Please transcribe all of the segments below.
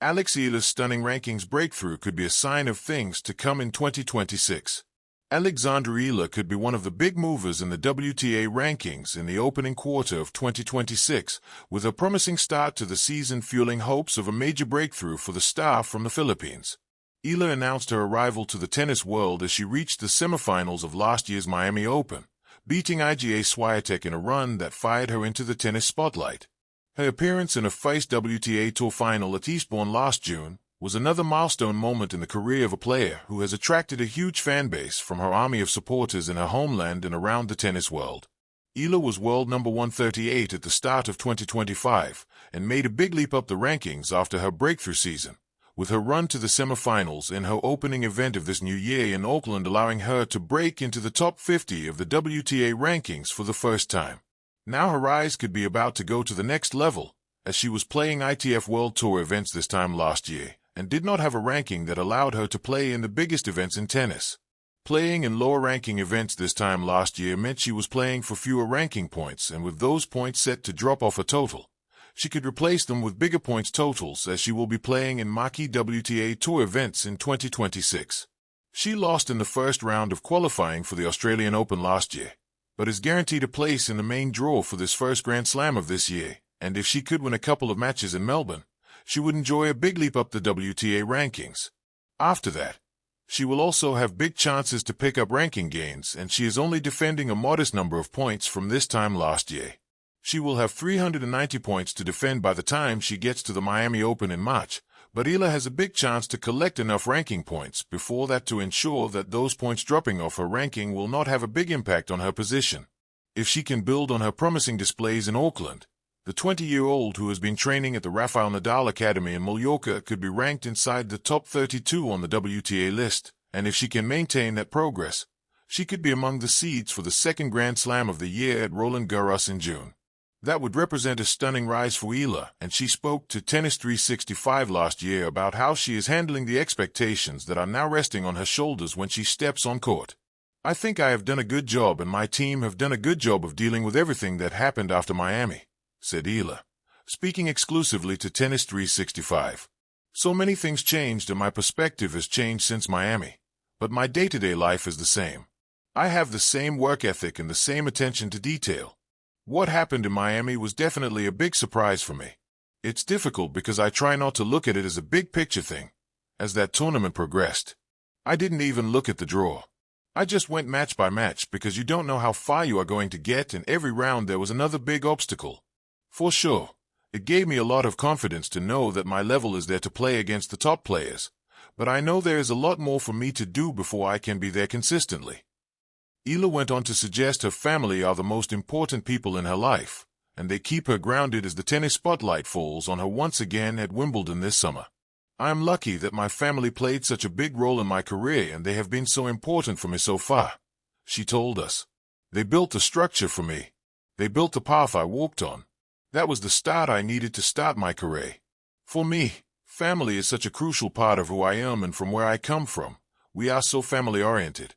Eala's stunning rankings breakthrough could be a sign of things to come in 2026. Eala could be one of the big movers in the WTA rankings in the opening quarter of 2026, with a promising start to the season fueling hopes of a major breakthrough for the star from the Philippines. Eala announced her arrival to the tennis world as she reached the semifinals of last year's Miami Open, beating Iga Swiatek in a run that fired her into the tennis spotlight. Her appearance in a FICE WTA Tour final at Eastbourne last June was another milestone moment in the career of a player who has attracted a huge fan base from her army of supporters in her homeland and around the tennis world. Eala was world number 138 at the start of 2025 and made a big leap up the rankings after her breakthrough season, with her run to the semifinals in her opening event of this new year in Auckland allowing her to break into the top 50 of the WTA rankings for the first time. Now her rise could be about to go to the next level, as she was playing ITF World Tour events this time last year, and did not have a ranking that allowed her to play in the biggest events in tennis. Playing in lower-ranking events this time last year meant she was playing for fewer ranking points, and with those points set to drop off a total, she could replace them with bigger points totals as she will be playing in marquee WTA Tour events in 2026. She lost in the first round of qualifying for the Australian Open last year, but is guaranteed a place in the main draw for this first Grand Slam of this year, and if she could win a couple of matches in Melbourne, she would enjoy a big leap up the WTA rankings. After that, she will also have big chances to pick up ranking gains, and she is only defending a modest number of points from this time last year. She will have 390 points to defend by the time she gets to the Miami Open in March, but Eala has a big chance to collect enough ranking points before that to ensure that those points dropping off her ranking will not have a big impact on her position. If she can build on her promising displays in Auckland, the 20-year-old who has been training at the Rafael Nadal Academy in Mallorca could be ranked inside the top 32 on the WTA list, and if she can maintain that progress, she could be among the seeds for the second Grand Slam of the year at Roland Garros in June. That would represent a stunning rise for Eala, and she spoke to Tennis 365 last year about how she is handling the expectations that are now resting on her shoulders when she steps on court. "I think I have done a good job and my team have done a good job of dealing with everything that happened after Miami," said Eala, speaking exclusively to Tennis 365. "So many things changed and my perspective has changed since Miami, but my day-to-day life is the same. I have the same work ethic and the same attention to detail. What happened in Miami was definitely a big surprise for me. It's difficult because I try not to look at it as a big picture thing. As that tournament progressed, I didn't even look at the draw. I just went match by match because you don't know how far you are going to get, and every round there was another big obstacle. For sure, it gave me a lot of confidence to know that my level is there to play against the top players, but I know there is a lot more for me to do before I can be there consistently." Eala went on to suggest her family are the most important people in her life, and they keep her grounded as the tennis spotlight falls on her once again at Wimbledon this summer. "I am lucky that my family played such a big role in my career and they have been so important for me so far," she told us. "They built a structure for me. They built the path I walked on. That was the start I needed to start my career. For me, family is such a crucial part of who I am and from where I come from. We are so family-oriented."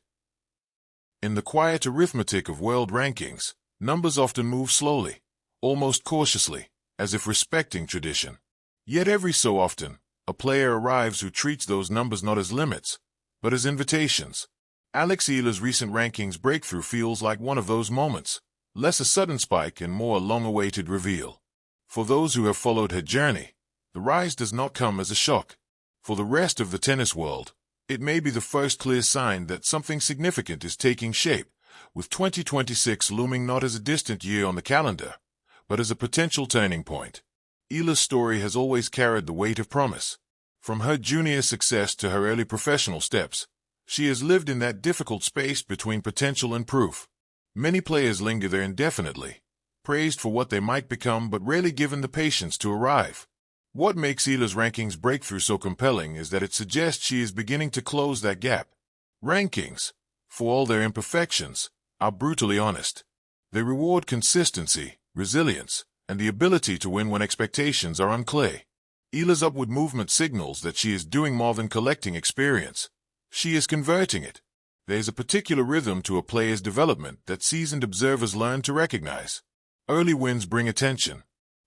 In the quiet arithmetic of world rankings, numbers often move slowly, almost cautiously, as if respecting tradition. Yet every so often, a player arrives who treats those numbers not as limits, but as invitations. Eala's recent rankings breakthrough feels like one of those moments, less a sudden spike and more a long-awaited reveal. For those who have followed her journey, the rise does not come as a shock. For the rest of the tennis world, it may be the first clear sign that something significant is taking shape, with 2026 looming not as a distant year on the calendar, but as a potential turning point. Eala's story has always carried the weight of promise. From her junior success to her early professional steps, she has lived in that difficult space between potential and proof. Many players linger there indefinitely, praised for what they might become but rarely given the patience to arrive. What makes Eala's rankings breakthrough so compelling is that it suggests she is beginning to close that gap. Rankings, for all their imperfections, are brutally honest. They reward consistency, resilience, and the ability to win when expectations are unclear. Eala's upward movement signals that she is doing more than collecting experience. She is converting it. There is a particular rhythm to a player's development that seasoned observers learn to recognize. Early wins bring attention.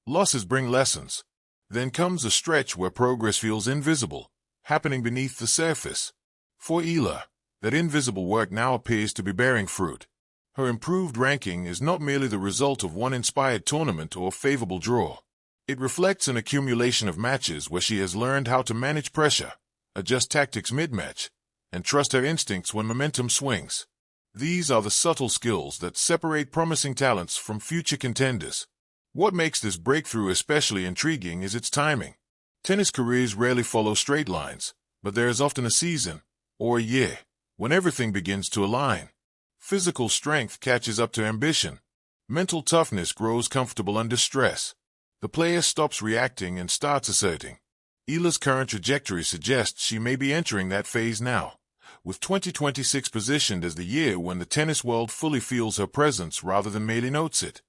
Losses bring lessons. Then comes a stretch where progress feels invisible, happening beneath the surface. For Eala, that invisible work now appears to be bearing fruit. Her improved ranking is not merely the result of one inspired tournament or favorable draw. It reflects an accumulation of matches where she has learned how to manage pressure, adjust tactics mid-match, and trust her instincts when momentum swings. These are the subtle skills that separate promising talents from future contenders. What makes this breakthrough especially intriguing is its timing. Tennis careers rarely follow straight lines, but there is often a season, or a year, when everything begins to align. Physical strength catches up to ambition. Mental toughness grows comfortable under stress. The player stops reacting and starts asserting. Eala's current trajectory suggests she may be entering that phase now, with 2026 positioned as the year when the tennis world fully feels her presence rather than merely notes it.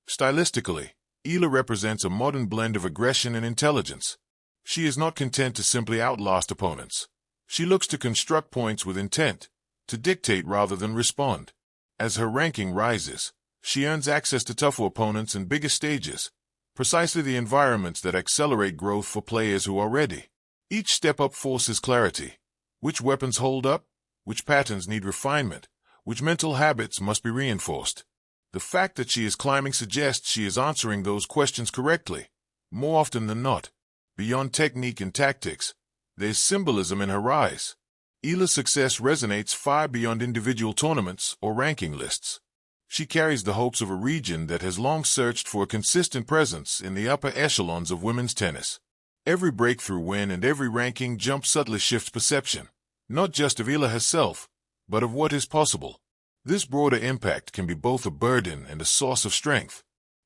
Stylistically, Eala represents a modern blend of aggression and intelligence. She is not content to simply outlast opponents. She looks to construct points with intent, to dictate rather than respond. As her ranking rises, she earns access to tougher opponents and bigger stages, precisely the environments that accelerate growth for players who are ready. Each step up forces clarity. Which weapons hold up? Which patterns need refinement? Which mental habits must be reinforced? The fact that she is climbing suggests she is answering those questions correctly, more often than not. Beyond technique and tactics, there's symbolism in her rise. Eala's success resonates far beyond individual tournaments or ranking lists. She carries the hopes of a region that has long searched for a consistent presence in the upper echelons of women's tennis. Every breakthrough win and every ranking jump subtly shifts perception, not just of Eala herself, but of what is possible. This broader impact can be both a burden and a source of strength.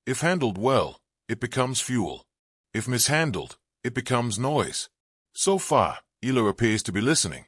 If handled well, it becomes fuel. If mishandled, it becomes noise. So far, Eala appears to be listening.